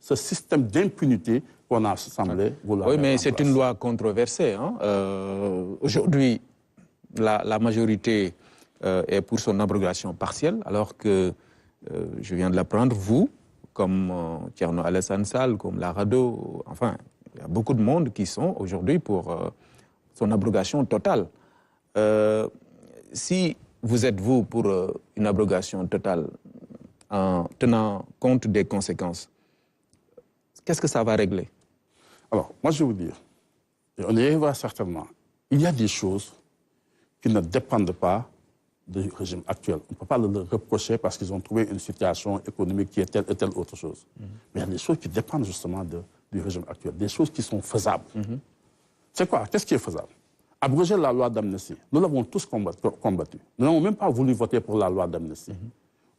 ce système d'impunité qu'on a semblé vouloir. Oui, mais c'est une loi controversée. Hein. Aujourd'hui, la majorité est pour son abrogation partielle, alors que, je viens de l'apprendre, vous, comme Thierno Alassane Sall, comme Larado, enfin, il y a beaucoup de monde qui sont aujourd'hui pour son abrogation totale. Si vous êtes, vous, pour une abrogation totale, en tenant compte des conséquences, qu'est-ce que ça va régler? Alors, moi, je vais vous dire, et on y va certainement, il y a des choses qui ne dépendent pas du régime actuel. On ne peut pas le reprocher parce qu'ils ont trouvé une situation économique qui est telle et telle autre chose. Mais il y a des choses qui dépendent justement du régime actuel, des choses qui sont faisables. C'est quoi? Qu'est-ce qui est faisable? Abroger la loi d'amnistie. Nous l'avons tous combattu. Nous n'avons même pas voulu voter pour la loi d'amnistie.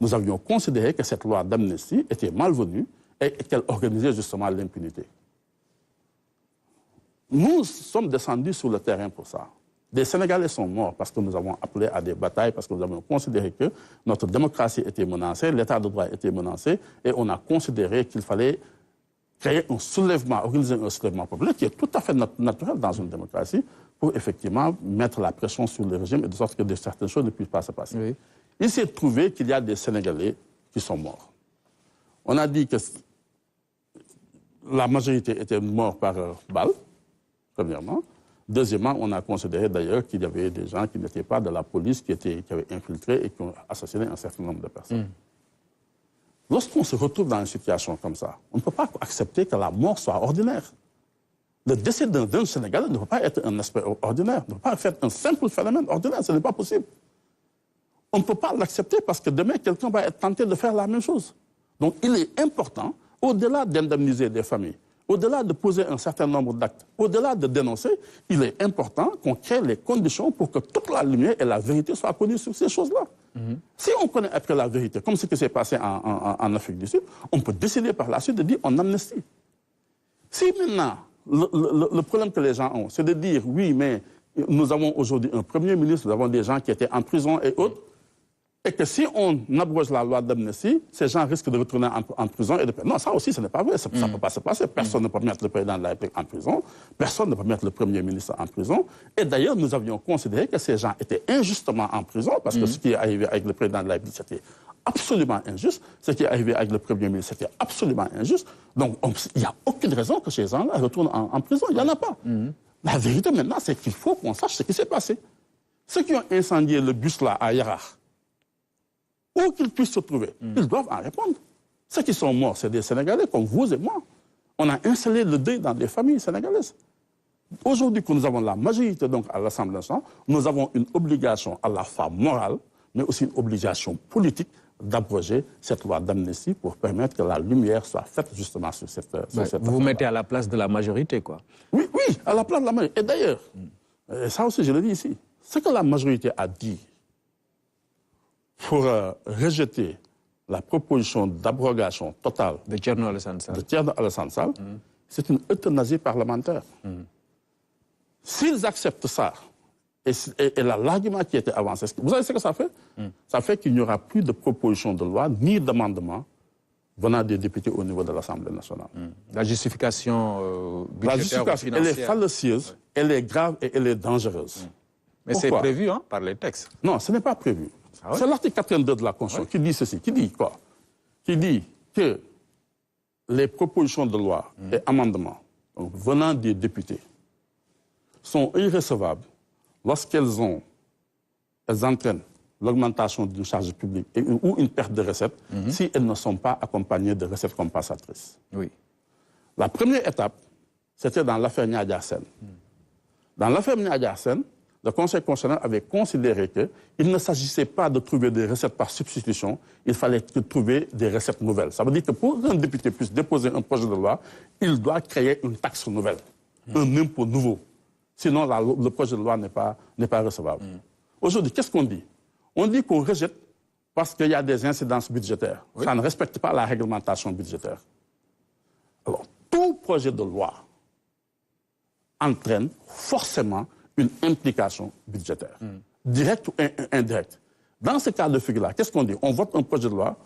Nous avions considéré que cette loi d'amnistie était malvenue et qu'elle organisait justement l'impunité. Nous sommes descendus sur le terrain pour ça. Des Sénégalais sont morts parce que nous avons appelé à des batailles, parce que nous avons considéré que notre démocratie était menacée, l'état de droit était menacé, et on a considéré qu'il fallait créer un soulèvement, organiser un soulèvement populaire qui est tout à fait naturel dans une démocratie pour effectivement mettre la pression sur le régime et de sorte que certaines choses ne puissent pas se passer. Oui. Il s'est trouvé qu'il y a des Sénégalais qui sont morts. On a dit que la majorité était morte par balle, premièrement. Deuxièmement, on a considéré d'ailleurs qu'il y avait des gens qui n'étaient pas de la police, qui avaient infiltré et qui ont assassiné un certain nombre de personnes. Lorsqu'on se retrouve dans une situation comme ça, on ne peut pas accepter que la mort soit ordinaire. Le décès d'un Sénégalais ne peut pas être un aspect ordinaire, ne peut pas être un simple phénomène ordinaire, ce n'est pas possible. On ne peut pas l'accepter parce que demain, quelqu'un va être tenté de faire la même chose. Donc il est important, au-delà d'indemniser des familles, au-delà de poser un certain nombre d'actes, au-delà de dénoncer, il est important qu'on crée les conditions pour que toute la lumière et la vérité soient connues sur ces choses-là. Si on connaît après la vérité, comme ce qui s'est passé en Afrique du Sud, on peut décider par la suite de dire on amnistie. Si maintenant, le problème que les gens ont, c'est de dire oui, mais nous avons aujourd'hui un Premier ministre, nous avons des gens qui étaient en prison et autres, et que si on abroge la loi d'amnistie, ces gens risquent de retourner en prison. Non, ça aussi, ce n'est pas vrai. Ça ne peut pas se passer. Personne ne peut mettre le président de la République en prison. Personne ne peut mettre le Premier ministre en prison. Et d'ailleurs, nous avions considéré que ces gens étaient injustement en prison, parce que ce qui est arrivé avec le président de la République, c'était absolument injuste. Ce qui est arrivé avec le Premier ministre, c'était absolument injuste. Donc, il n'y a aucune raison que ces gens-là retournent en prison. Il n'y en a pas. La vérité, maintenant, c'est qu'il faut qu'on sache ce qui s'est passé. Ceux qui ont incendié le bus là à Yara, où qu'ils puissent se trouver, ils doivent en répondre. Ceux qui sont morts, c'est des Sénégalais comme vous et moi. On a installé le deuil dans des familles sénégalaises. Aujourd'hui, que nous avons la majorité donc, à l'Assemblée nationale, nous avons une obligation à la fois morale, mais aussi une obligation politique d'abroger cette loi d'amnistie pour permettre que la lumière soit faite justement sur cette vous vous mettez à la place de la majorité, quoi. Oui, oui, à la place de la majorité. Et d'ailleurs, ça aussi je le dis ici, ce que la majorité a dit pour rejeter la proposition d'abrogation totale de Thierno Alassane Sall, c'est une euthanasie parlementaire. S'ils acceptent ça, et l'argument qui était avancé, vous savez ce que ça fait? Ça fait qu'il n'y aura plus de proposition de loi ni d'amendement venant des députés au niveau de l'Assemblée nationale. La justification budgétaire, la justification, elle est fallacieuse, elle est grave et elle est dangereuse. Mais c'est prévu par les textes. Non, ce n'est pas prévu. Ah ouais? C'est l'article 82 de la Constitution qui dit ceci, qui dit quoi? Qui dit que les propositions de loi et amendements donc, venant des députés sont irrecevables lorsqu'elles entraînent l'augmentation d'une charge publique ou une perte de recettes si elles ne sont pas accompagnées de recettes compensatrices. Oui. La première étape, c'était dans l'affaire Niadia Sène. Dans l'affaire Niadia Sène, le Conseil constitutionnel avait considéré qu'il ne s'agissait pas de trouver des recettes par substitution, il fallait trouver des recettes nouvelles. Ça veut dire que pour qu'un député puisse déposer un projet de loi, il doit créer une taxe nouvelle, un impôt nouveau. Sinon, le projet de loi n'est pas recevable. Aujourd'hui, qu'est-ce qu'on dit? On dit qu'on rejette parce qu'il y a des incidences budgétaires. Oui. Ça ne respecte pas la réglementation budgétaire. Alors, tout projet de loi entraîne forcément une implication budgétaire, directe ou indirecte. Dans ce cas de figure-là, qu'est-ce qu'on dit? On vote un projet de loi,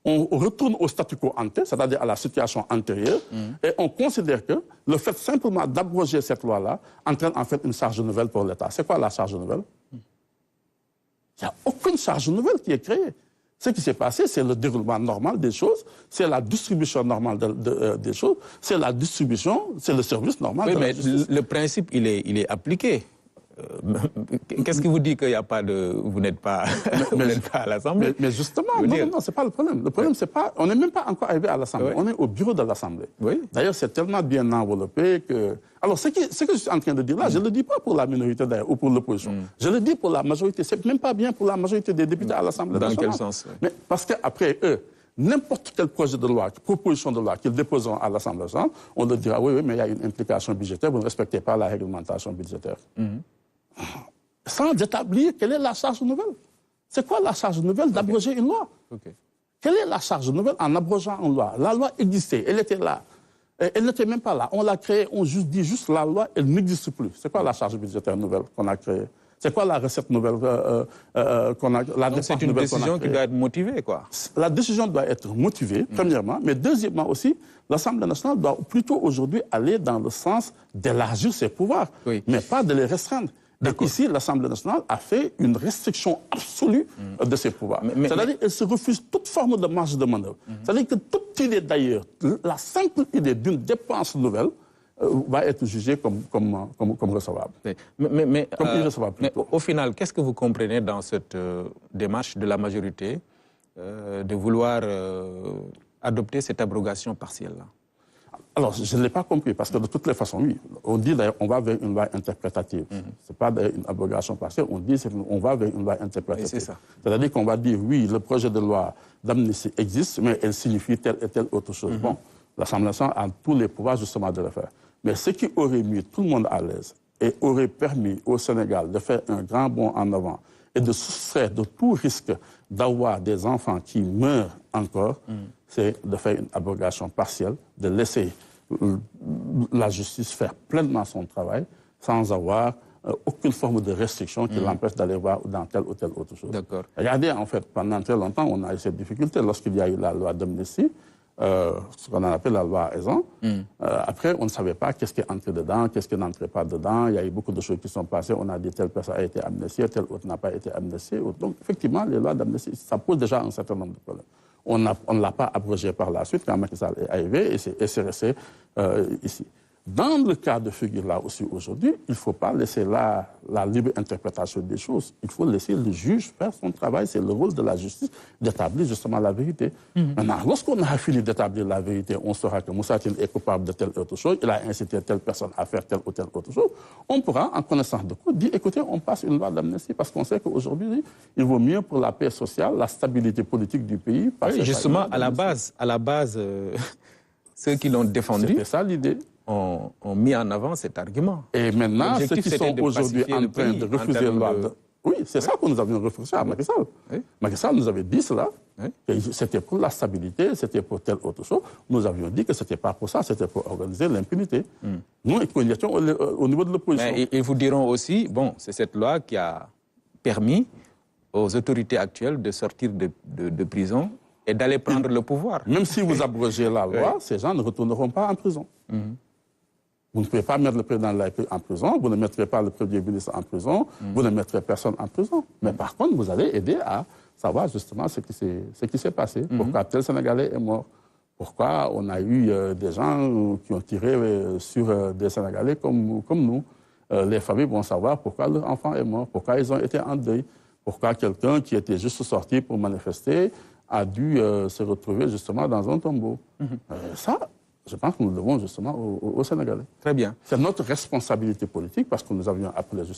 on retourne au statu quo ante, c'est-à-dire à la situation antérieure, et on considère que le fait simplement d'abroger cette loi-là entraîne en fait une charge nouvelle pour l'État. C'est quoi la charge nouvelle? Il n'y a aucune charge nouvelle qui est créée. Ce qui s'est passé, c'est le déroulement normal des choses, c'est la distribution normale des choses, c'est la distribution, c'est le service normal de la justice. Le principe, il est appliqué. Qu'est-ce qui vous dit qu'il n'y a pas de... Vous n'êtes pas, pas à l'Assemblée? Mais justement, non, c'est pas le problème. Le problème, c'est pas... On n'est même pas encore arrivé à l'Assemblée. On est au bureau de l'Assemblée. D'ailleurs, c'est tellement bien enveloppé que... Alors, ce que je suis en train de dire là, je ne le dis pas pour la minorité d'ailleurs, ou pour l'opposition. Je le dis pour la majorité. C'est même pas bien pour la majorité des députés à l'Assemblée nationale. Dans quel sens? Mais parce qu'après eux, n'importe quel projet de loi, proposition de loi qu'ils déposeront à l'Assemblée nationale, on leur dira, oui, mais il y a une implication budgétaire, vous ne respectez pas la réglementation budgétaire. Sans établir quelle est la charge nouvelle. C'est quoi la charge nouvelle d'abroger une loi? Quelle est la charge nouvelle en abrogeant une loi? La loi existait, elle était là. Elle n'était même pas là. On l'a créée, on dit juste la loi, elle n'existe plus. C'est quoi la charge budgétaire nouvelle qu'on a créée? C'est quoi la recette nouvelle qu'on a? Donc c'est une décision qui doit être motivée, quoi. La décision doit être motivée, premièrement, mais deuxièmement aussi, l'Assemblée nationale doit plutôt aujourd'hui aller dans le sens d'élargir ses pouvoirs, mais pas de les restreindre. Et ici, l'Assemblée nationale a fait une restriction absolue de ses pouvoirs. C'est-à-dire qu'elle se refuse toute forme de marge de manœuvre. C'est-à-dire que toute idée d'ailleurs, la simple idée d'une dépense nouvelle, va être jugée comme recevable. Comme irrecevable plutôt. Mais au final, qu'est-ce que vous comprenez dans cette démarche de la majorité de vouloir adopter cette abrogation partielle-là? Alors, je ne l'ai pas compris, parce que de toutes les façons, oui. On dit d'ailleurs, on va vers une loi interprétative. Ce n'est pas une abrogation partielle, on dit qu'on va vers une loi interprétative. C'est ça. C'est-à-dire qu'on va dire, oui, le projet de loi d'amnistie existe, mais elle signifie telle et telle autre chose. Bon, l'Assemblée nationale a tous les pouvoirs justement de le faire. Mais ce qui aurait mis tout le monde à l'aise et aurait permis au Sénégal de faire un grand bond en avant et de soustraire de tout risque d'avoir des enfants qui meurent encore, c'est de faire une abrogation partielle, de laisser la justice faire pleinement son travail sans avoir aucune forme de restriction qui l'empêche d'aller voir dans telle ou telle autre chose. Regardez, en fait, pendant très longtemps, on a eu cette difficulté lorsqu'il y a eu la loi d'amnistie, ce qu'on appelle la loi Aisan. Après, on ne savait pas qu'est-ce qui est entré dedans, qu'est-ce qui n'entrait pas dedans. Il y a eu beaucoup de choses qui sont passées. On a dit telle personne a été amnistiée, telle autre n'a pas été amnistiée. Donc, effectivement, les lois d'amnistie, ça pose déjà un certain nombre de problèmes. On ne l'a pas abrogé par la suite quand Macky Sall est arrivé et c'est resté ici. Dans le cas de figure-là aussi aujourd'hui, il ne faut pas laisser la libre interprétation des choses. Il faut laisser le juge faire son travail. C'est le rôle de la justice d'établir justement la vérité. Maintenant, lorsqu'on a fini d'établir la vérité, on saura que Moussa Tine est coupable de telle autre chose, il a incité telle personne à faire telle ou telle autre chose. On pourra, en connaissance de cause, dire, écoutez, on passe une loi d'amnistie parce qu'on sait qu'aujourd'hui, il vaut mieux pour la paix sociale, la stabilité politique du pays. Oui, justement, à la base, ceux qui l'ont défendu... C'était ça l'idée. Ont mis en avant cet argument. Et maintenant, ceux qui sont aujourd'hui en train de refuser la loi... Oui, c'est ça que nous avions refusé à Macky Sall. Macky Sall nous avait dit cela, que c'était pour la stabilité, c'était pour telle autre chose. Nous avions dit que ce n'était pas pour ça, c'était pour organiser l'impunité. Nous étions au niveau de l'opposition. Mais ils vous diront aussi, bon, c'est cette loi qui a permis aux autorités actuelles de sortir de prison et d'aller prendre le pouvoir. Même si vous abrogez la loi, ces gens ne retourneront pas en prison. Vous ne pouvez pas mettre le président de la République en prison, vous ne mettrez pas le Premier ministre en prison, vous ne mettrez personne en prison. Mais par contre, vous allez aider à savoir justement ce qui s'est passé, pourquoi tel Sénégalais est mort, pourquoi on a eu des gens qui ont tiré sur des Sénégalais comme nous. Les familles vont savoir pourquoi leur enfant est mort, pourquoi ils ont été en deuil, pourquoi quelqu'un qui était juste sorti pour manifester a dû se retrouver justement dans un tombeau. Ça, je pense que nous le devons justement aux Sénégalais. Très bien. C'est notre responsabilité politique parce que nous avions appelé justement